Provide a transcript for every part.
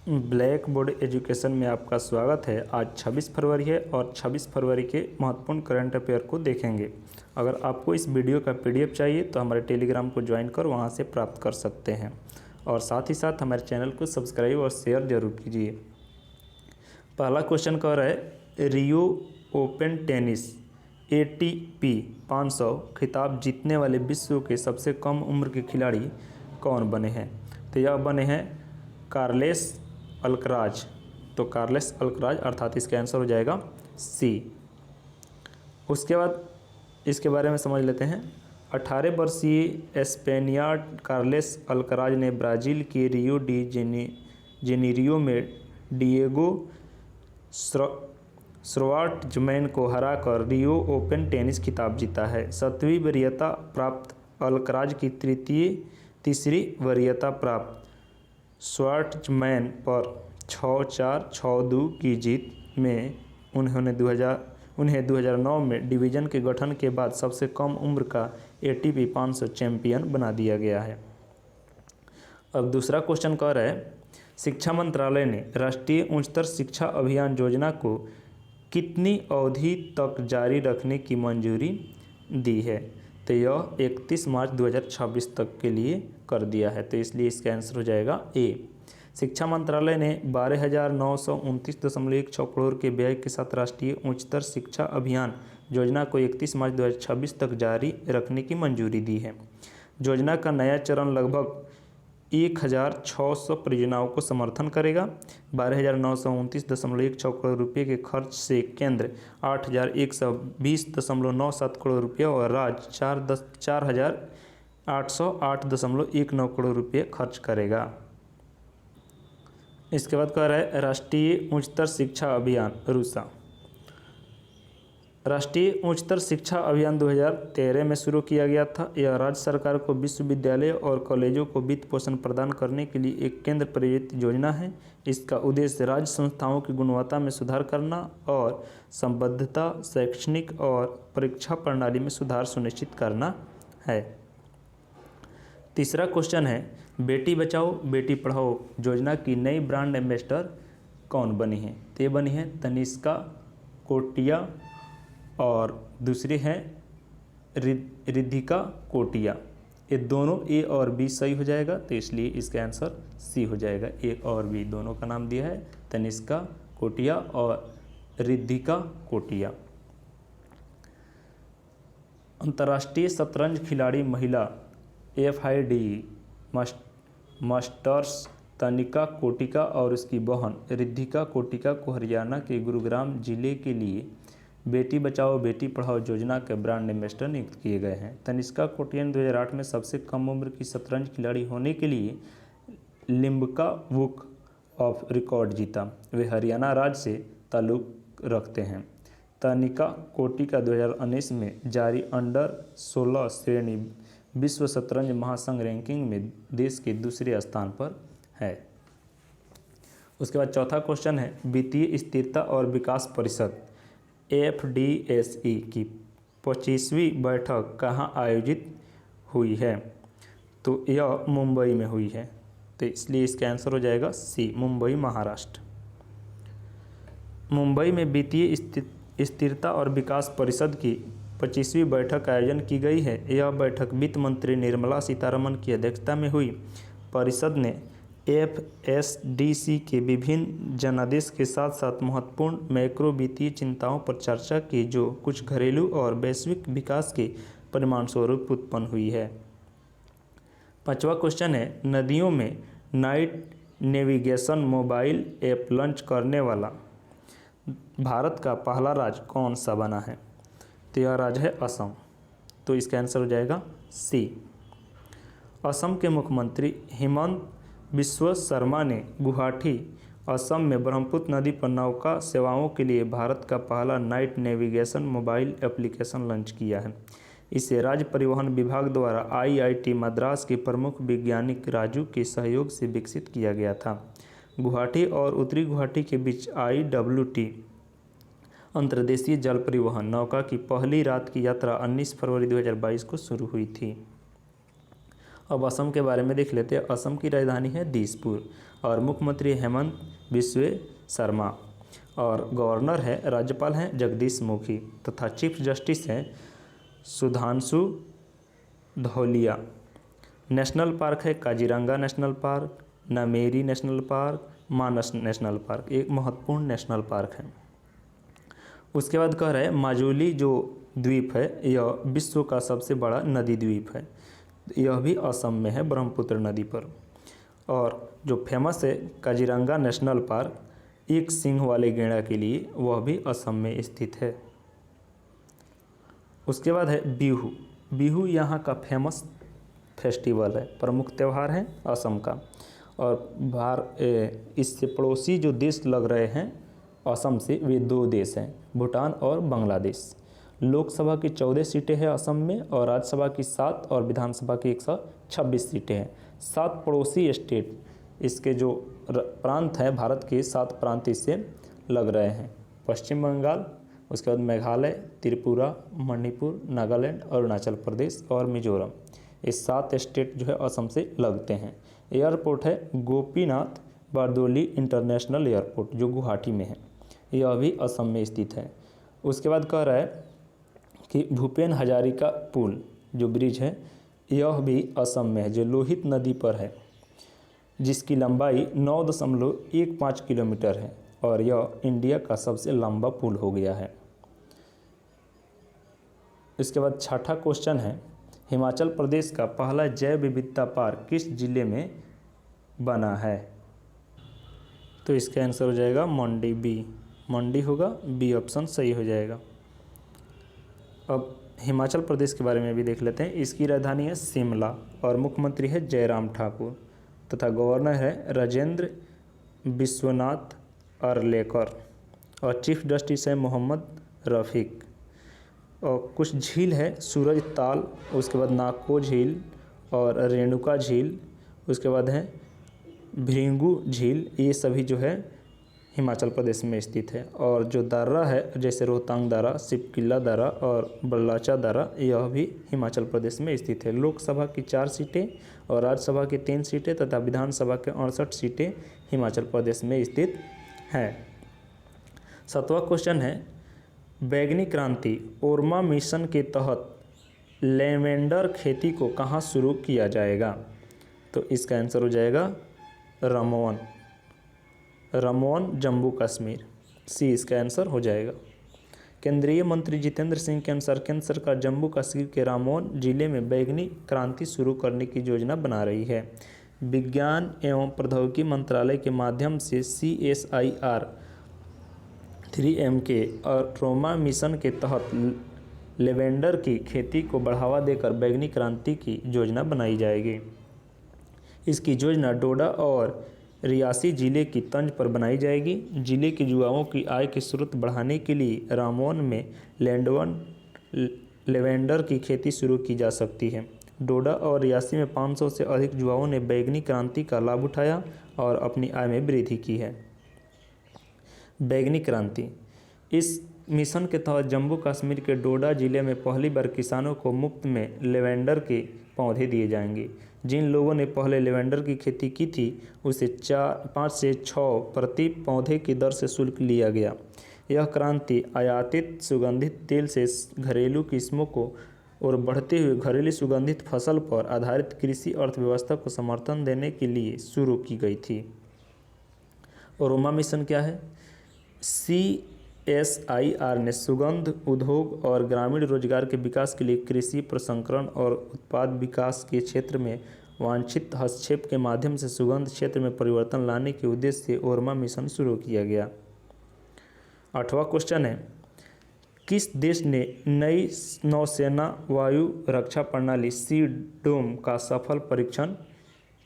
Black board education में आपका स्वागत है। आज 26 फरवरी है और 26 फरवरी के महत्वपूर्ण करंट अफेयर को देखेंगे। अगर आपको इस वीडियो का पीडीएफ चाहिए तो हमारे टेलीग्राम को ज्वाइन कर वहां से प्राप्त कर सकते हैं और साथ ही साथ हमारे चैनल को सब्सक्राइब और शेयर जरूर कीजिए। पहला क्वेश्चन कह रहा है, रियो ओपन टेनिस ATP 500 खिताब जीतने वाले विश्व के सबसे कम उम्र के खिलाड़ी कौन बने हैं? तो यह बने हैं कार्लेस अल्कराज। तो कार्लेस अल्कराज अर्थात इसका आंसर हो जाएगा C। उसके बाद इसके बारे में समझ लेते हैं। 18 वर्षीय स्पेनियार्ड कार्लेस अल्कराज ने ब्राज़ील के रियो डी जेनेरियो में डिएगो श्वार्ट्ज़मैन को हराकर रियो ओपन टेनिस खिताब जीता है। 7वीं वरीयता प्राप्त अल्कराज की तीसरी वरीयता प्राप्त श्वार्ट्ज़मैन पर 6-4, 6-2 की जीत में उन्हें 2009 में डिवीज़न के गठन के बाद सबसे कम उम्र का ATP 500 चैंपियन बना दिया गया है। अब दूसरा क्वेश्चन कह रहा है, शिक्षा मंत्रालय ने राष्ट्रीय उच्चतर शिक्षा अभियान योजना को कितनी अवधि तक जारी रखने की मंजूरी दी है? तो यह 31 मार्च 2026 तक के लिए कर दिया है, तो इसलिए इसका आंसर हो जाएगा A। शिक्षा मंत्रालय ने 12,929.16 करोड़ के व्यय के साथ राष्ट्रीय उच्चतर शिक्षा अभियान योजना को 31 मार्च 2026 तक जारी रखने की मंजूरी दी है। योजना का नया चरण लगभग 1,600 परियोजनाओं को समर्थन करेगा। 12,929.16 करोड़ रुपये के खर्च से केंद्र 8,120.97 करोड़ रुपये और राज्य 4,808.19 करोड़ रुपये खर्च करेगा। इसके बाद कह रहा है, राष्ट्रीय उच्चतर शिक्षा अभियान रूसा। राष्ट्रीय उच्चतर शिक्षा अभियान 2013 में शुरू किया गया था। यह राज्य सरकार को विश्वविद्यालय और कॉलेजों को वित्त पोषण प्रदान करने के लिए एक केंद्र प्रायोजित योजना है। इसका उद्देश्य राज्य संस्थाओं की गुणवत्ता में सुधार करना और संबद्धता, शैक्षणिक और परीक्षा प्रणाली में सुधार सुनिश्चित करना है। तीसरा क्वेश्चन है, बेटी बचाओ बेटी पढ़ाओ योजना की नई ब्रांड एम्बेसडर कौन बनी है? तो ये बनी है तनिष्का कोटिया और दूसरी है रिद्धिका कोटिया। ये दोनों A और B सही हो जाएगा, तो इसलिए इसका आंसर C हो जाएगा। A और B दोनों का नाम दिया है तनिष्का कोटिया और रिद्धिका कोटिया। अंतर्राष्ट्रीय शतरंज खिलाड़ी महिला FIDE मास्टर्स तनिका कोटिका और उसकी बहन रिद्धिका कोटिका को हरियाणा के गुरुग्राम जिले के लिए बेटी बचाओ बेटी पढ़ाओ योजना के ब्रांड एम्बेसडर नियुक्त किए गए हैं। तनिष्का कोटिया ने 2008 में सबसे कम उम्र की शतरंज खिलाड़ी होने के लिए लिम्का बुक ऑफ रिकॉर्ड जीता। वे हरियाणा राज्य से ताल्लुक़ रखते हैं। तनिका कोटिका 2019 में जारी अंडर 16 श्रेणी विश्व शतरंज महासंघ रैंकिंग में देश के दूसरे स्थान पर है। उसके बाद चौथा क्वेश्चन है, वित्तीय स्थिरता और विकास परिषद FDSE की 25वीं बैठक कहाँ आयोजित हुई है? तो यह मुंबई में हुई है, तो इसलिए इसका आंसर हो जाएगा C, मुंबई महाराष्ट्र। मुंबई में वित्तीय स्थिरता और विकास परिषद की 25वीं बैठक का आयोजन की गई है। यह बैठक वित्त मंत्री निर्मला सीतारमण की अध्यक्षता में हुई। परिषद ने FSDC के विभिन्न जनादेश के साथ साथ महत्वपूर्ण मैक्रो वित्तीय चिंताओं पर चर्चा की, जो कुछ घरेलू और वैश्विक विकास के परिणामस्वरूप उत्पन्न हुई है। पांचवा क्वेश्चन है, नदियों में night navigation mobile app launch करने वाला भारत का पहला राज्य कौन सा बना है? तो यह राज्य है असम, तो इसका आंसर हो जाएगा C। असम के मुख्यमंत्री हेमंत बिस्वा शर्मा ने गुवाहाटी असम में ब्रह्मपुत्र नदी पर नौका सेवाओं के लिए भारत का पहला night navigation mobile application launch किया है। इसे राज्य परिवहन विभाग द्वारा IIT मद्रास के प्रमुख वैज्ञानिक राजू के सहयोग से विकसित किया गया था। गुवाहाटी और उत्तरी गुवाहाटी के बीच IWT अंतर्देशीय जल परिवहन नौका की पहली रात की यात्रा 19 फरवरी 2022 को शुरू हुई थी। अब असम के बारे में देख लेते हैं। असम की राजधानी है दिसपुर। और मुख्यमंत्री हेमंत बिस्व शर्मा और गवर्नर है राज्यपाल हैं जगदीश मुखी तथा चीफ जस्टिस हैं सुधांशु धौलिया। नेशनल पार्क है Kaziranga national park, Nameri national park, Manas national park, एक महत्वपूर्ण नेशनल पार्क है। उसके बाद कह रहे हैं माजुली जो द्वीप है यह विश्व का सबसे बड़ा नदी द्वीप है, यह भी असम में है ब्रह्मपुत्र नदी पर। और जो फेमस है काजीरंगा नेशनल पार्क एक सिंह वाले गैंडा के लिए, वह भी असम में स्थित है। उसके बाद है बिहू। बिहू यहाँ का फेमस फेस्टिवल है, प्रमुख त्यौहार है असम का। और इससे पड़ोसी जो देश लग रहे हैं असम से वे 2 देश हैं, भूटान और बांग्लादेश। लोकसभा की 14 सीटें हैं असम में और राज्यसभा की 7 और विधानसभा की 126 सीटें हैं। 7 पड़ोसी स्टेट इसके जो प्रांत हैं भारत के 7 प्रांत इससे लग रहे हैं, पश्चिम बंगाल, उसके बाद मेघालय, त्रिपुरा, मणिपुर, नागालैंड, अरुणाचल प्रदेश और मिजोरम। ये 7 स्टेट जो है असम से लगते हैं। एयरपोर्ट है गोपीनाथ बारदोली इंटरनेशनल एयरपोर्ट जो गुवाहाटी में है, यह भी असम में स्थित है। उसके बाद कह रहा है कि भूपेन हजारिका पुल जो ब्रिज है यह भी असम में है, जो लोहित नदी पर है, जिसकी लंबाई 9.15 किलोमीटर है और यह इंडिया का सबसे लंबा पुल हो गया है। इसके बाद छठा क्वेश्चन है हिमाचल प्रदेश का पहला जैव विविधता पार्क किस जिले में बना है? तो इसका आंसर हो जाएगा मंडी, बी मंडी होगा, बी ऑप्शन सही हो जाएगा। अब हिमाचल प्रदेश के बारे में भी देख लेते हैं। इसकी राजधानी है शिमला और मुख्यमंत्री है जयराम ठाकुर तथा गवर्नर है राजेंद्र विश्वनाथ अर्लेकर और चीफ जस्टिस है मोहम्मद रफ़ीक। और कुछ झील है सूरज ताल, उसके बाद नाको झील और रेणुका झील, उसके बाद है भृंगु झील, ये सभी जो है हिमाचल प्रदेश में स्थित है। और जो दर्रा है जैसे रोहतांग दर्रा, सिपकिला दर्रा और बल्लाचा दर्रा, यह भी हिमाचल प्रदेश में स्थित है। लोकसभा की 4 सीटें और राज्यसभा की 3 सीटें तथा विधानसभा के 68 सीटें हिमाचल प्रदेश में स्थित हैं। 7वां क्वेश्चन है बैगनी क्रांति ओरमा मिशन के तहत लेवेंडर खेती को कहाँ शुरू किया जाएगा? तो इसका आंसर हो जाएगा रमोन जम्मू कश्मीर, सी इसका आंसर हो जाएगा। केंद्रीय मंत्री जितेंद्र सिंह के अनुसार केंद्र सरकार जम्मू कश्मीर के रामौन जिले में बैगनी क्रांति शुरू करने की योजना बना रही है। विज्ञान एवं प्रौद्योगिकी मंत्रालय के माध्यम से CSIR 3M के और ट्रोमा मिशन के तहत लेवेंडर की खेती को बढ़ावा देकर बैगनी क्रांति की योजना बनाई जाएगी। इसकी योजना डोडा और रियासी जिले की तंज पर बनाई जाएगी। जिले के युवाओं की आय के स्रोत बढ़ाने के लिए रामौन में लेवेंडर की खेती शुरू की जा सकती है। डोडा और रियासी में 500 से अधिक युवाओं ने बैगनी क्रांति का लाभ उठाया और अपनी आय में वृद्धि की है। बैगनी क्रांति इस मिशन के तहत जम्मू कश्मीर के डोडा जिले में पहली बार किसानों को मुफ्त में लेवेंडर के पौधे दिए जाएंगे। जिन लोगों ने पहले लेवेंडर की खेती की थी उसे 5 से 6 प्रति पौधे की दर से शुल्क लिया गया। यह क्रांति आयातित सुगंधित तेल से घरेलू किस्मों को और बढ़ते हुए घरेलू सुगंधित फसल पर आधारित कृषि अर्थव्यवस्था को समर्थन देने के लिए शुरू की गई थी। ओरोमा मिशन क्या है? CSIR ने सुगंध उद्योग और ग्रामीण रोजगार के विकास के लिए कृषि प्रसंस्करण और उत्पाद विकास के क्षेत्र में वांछित हस्तक्षेप के माध्यम से सुगंध क्षेत्र में परिवर्तन लाने के उद्देश्य से ओरमा मिशन शुरू किया गया। 8वां क्वेश्चन है किस देश ने नई नौसेना वायु रक्षा प्रणाली सी डोम का सफल परीक्षण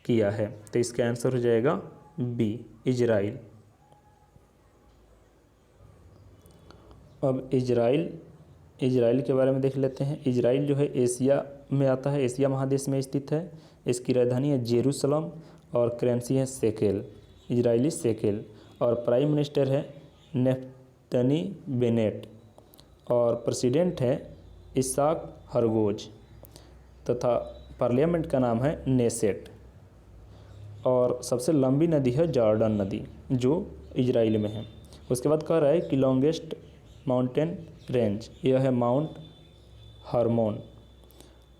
किया है? तो इसका आंसर हो जाएगा बी इजराइल। अब इजराइल के बारे में देख लेते हैं। इजराइल जो है एशिया में आता है, एशिया महादेश में स्थित है। इसकी राजधानी है जेरूसलम और करेंसी है शेकेल, इजरायली शेकेल। और प्राइम मिनिस्टर है नेफ्तनी बेनेट और प्रेसिडेंट है इसाक हरगोज तथा पार्लियामेंट का नाम है नेसेट। और सबसे लंबी नदी है जॉर्डन नदी जो इजराइल में है। उसके बाद कह रहा है कि लॉन्गेस्ट माउंटेन रेंज, यह है माउंट हर्मोन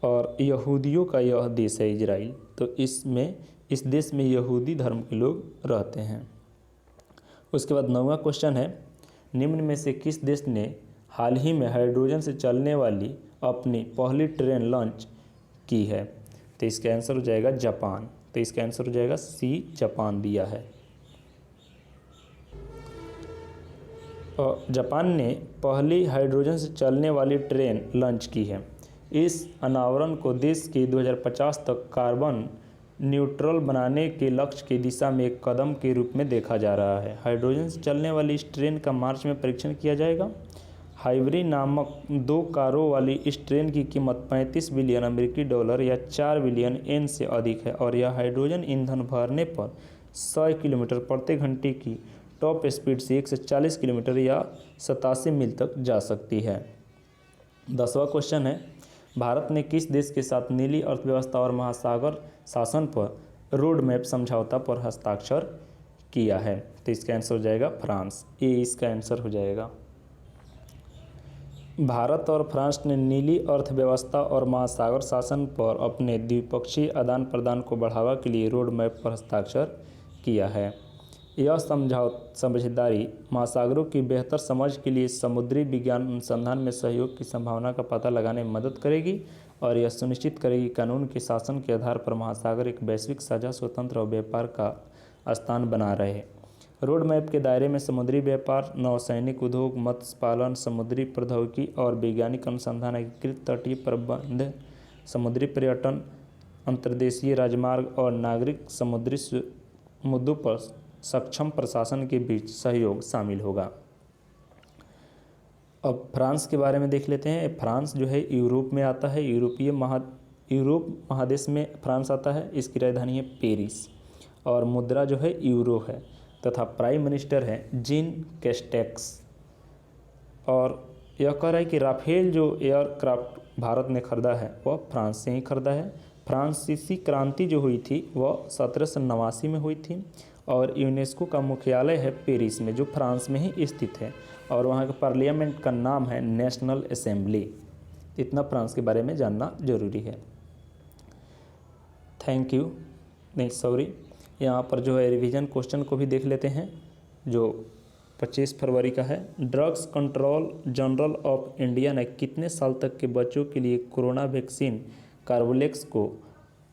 और यहूदियों का यह देश है इजराइल। तो इस देश में यहूदी धर्म के लोग रहते हैं। उसके बाद 9वां क्वेश्चन है, निम्न में से किस देश ने हाल ही में हाइड्रोजन से चलने वाली अपनी पहली ट्रेन लॉन्च की है? तो इसका आंसर हो जाएगा जापान। तो इसका आंसर हो जाएगा सी, जापान दिया है। और जापान ने पहली हाइड्रोजन से चलने वाली ट्रेन लॉन्च की है। इस अनावरण को देश के 2050 तक कार्बन न्यूट्रल बनाने के लक्ष्य की दिशा में एक कदम के रूप में देखा जा रहा है। हाइड्रोजन से चलने वाली इस ट्रेन का मार्च में परीक्षण किया जाएगा। हाइवरी नामक 2 कारों वाली इस ट्रेन की कीमत 35 बिलियन अमेरिकी डॉलर या 4 बिलियन येन से अधिक है और यह हाइड्रोजन ईंधन भरने पर 100 किलोमीटर प्रति घंटे की टॉप स्पीड से 140 किलोमीटर या 87 मील तक जा सकती है। 10वां क्वेश्चन है, भारत ने किस देश के साथ नीली अर्थव्यवस्था और महासागर शासन पर रोड मैप समझौता पर हस्ताक्षर किया है? तो इसका आंसर हो जाएगा फ्रांस। ये इसका आंसर हो जाएगा। भारत और फ्रांस ने नीली अर्थव्यवस्था और महासागर शासन पर अपने द्विपक्षीय आदान प्रदान को बढ़ावा के लिए रोड मैप पर हस्ताक्षर किया है। यह समझदारी महासागरों की बेहतर समझ के लिए समुद्री विज्ञान अनुसंधान में सहयोग की संभावना का पता लगाने में मदद करेगी और यह सुनिश्चित करेगी कि कानून के शासन के आधार पर महासागर एक वैश्विक साझा स्वतंत्र और व्यापार का स्थान बना रहे। रोड मैप के दायरे में समुद्री व्यापार, नौसैनिक उद्योग, मत्स्य पालन, समुद्री प्रौद्योगिकी और वैज्ञानिक अनुसंधान, एकीकृत तटीय प्रबंधन, समुद्री पर्यटन, अंतर्देशीय राजमार्ग और नागरिक समुद्री मुद्दों पर सक्षम प्रशासन के बीच सहयोग शामिल होगा। अब फ्रांस के बारे में देख लेते हैं। फ्रांस जो है यूरोप में आता है, यूरोप महादेश में फ्रांस आता है। इसकी राजधानी है पेरिस और मुद्रा जो है यूरो है तथा प्राइम मिनिस्टर है जीन कैस्टेक्स। और यह कह रहा है कि राफेल जो एयरक्राफ्ट भारत ने खरीदा है वह फ्रांस से ही खरीदा है। फ्रांसीसी क्रांति जो हुई थी वह 1789 में हुई थी और यूनेस्को का मुख्यालय है पेरिस में जो फ्रांस में ही स्थित है और वहाँ के पार्लियामेंट का नाम है नेशनल असेंबली। इतना फ्रांस के बारे में जानना जरूरी है। Thank you. नहीं सॉरी, यहाँ पर जो है रिवीजन क्वेश्चन को भी देख लेते हैं जो 25 फरवरी का है। Drugs control general of India ने कितने साल तक के बच्चों के लिए कोरोना वैक्सीन कार्बोवैक्स को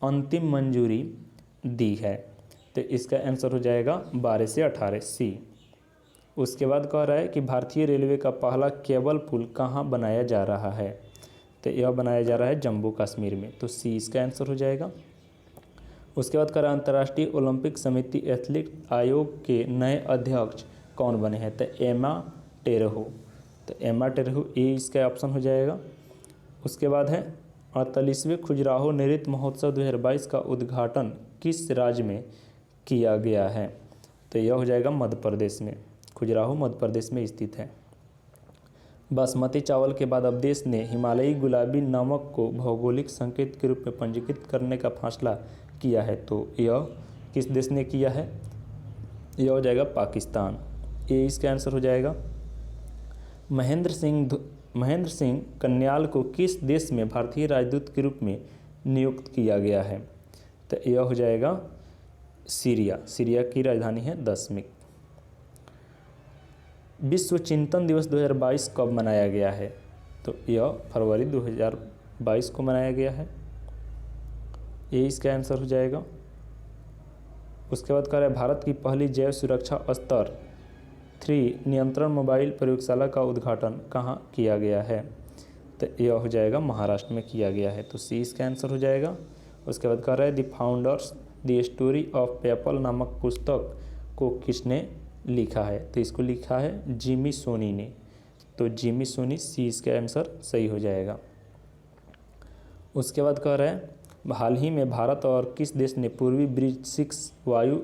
अंतिम मंजूरी दी है? तो इसका आंसर हो जाएगा 12 से 18 सी। उसके बाद कह रहा है कि भारतीय रेलवे का पहला केबल पुल कहाँ बनाया जा रहा है? तो यह बनाया जा रहा है जम्मू कश्मीर में। तो सी इसका आंसर हो जाएगा। उसके बाद कह रहा है अंतर्राष्ट्रीय ओलंपिक समिति एथलीट आयोग के नए अध्यक्ष कौन बने हैं? तो एमा टेरहो। तो एमा टेरहो ये इसका ऑप्शन हो जाएगा। उसके बाद है 48वें खजुराहो नृत्य महोत्सव 2022 का उद्घाटन किस राज्य में किया गया है? तो यह हो जाएगा मध्य प्रदेश में। खजुराहो मध्य प्रदेश में स्थित है। बासमती चावल के बाद अब देश ने हिमालयी गुलाबी नमक को भौगोलिक संकेत के रूप में पंजीकृत करने का फैसला किया है। तो यह किस देश ने किया है? यह हो जाएगा पाकिस्तान। ये इसका आंसर हो जाएगा। महेंद्र सिंह कन्याल को किस देश में भारतीय राजदूत के रूप में नियुक्त किया गया है? तो यह हो जाएगा सीरिया। सीरिया की राजधानी है दमिश्क। विश्व चिंतन दिवस 2022 कब मनाया गया है? तो यह फरवरी 2022 को मनाया गया है। ये इसका आंसर हो जाएगा। उसके बाद कह रहा है भारत की पहली जैव सुरक्षा स्तर 3 नियंत्रण मोबाइल प्रयोगशाला का उद्घाटन कहाँ किया गया है? तो यह हो जाएगा महाराष्ट्र में किया गया है। तो सी इसका आंसर हो जाएगा। उसके बाद कह रहा है the founders the story of PayPal नामक पुस्तक को किसने लिखा है? तो इसको लिखा है जिमी सोनी ने। तो जिमी सोनी सी इसका आंसर सही हो जाएगा। उसके बाद कह रहा है हाल ही में भारत और किस देश ने पूर्वी ब्रिज 6 वायु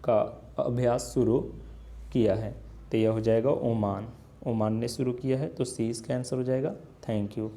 का अभ्यास शुरू किया है? तो यह हो जाएगा ओमान। ओमान ने शुरू किया है। तो सी इसका आंसर हो जाएगा। Thank you.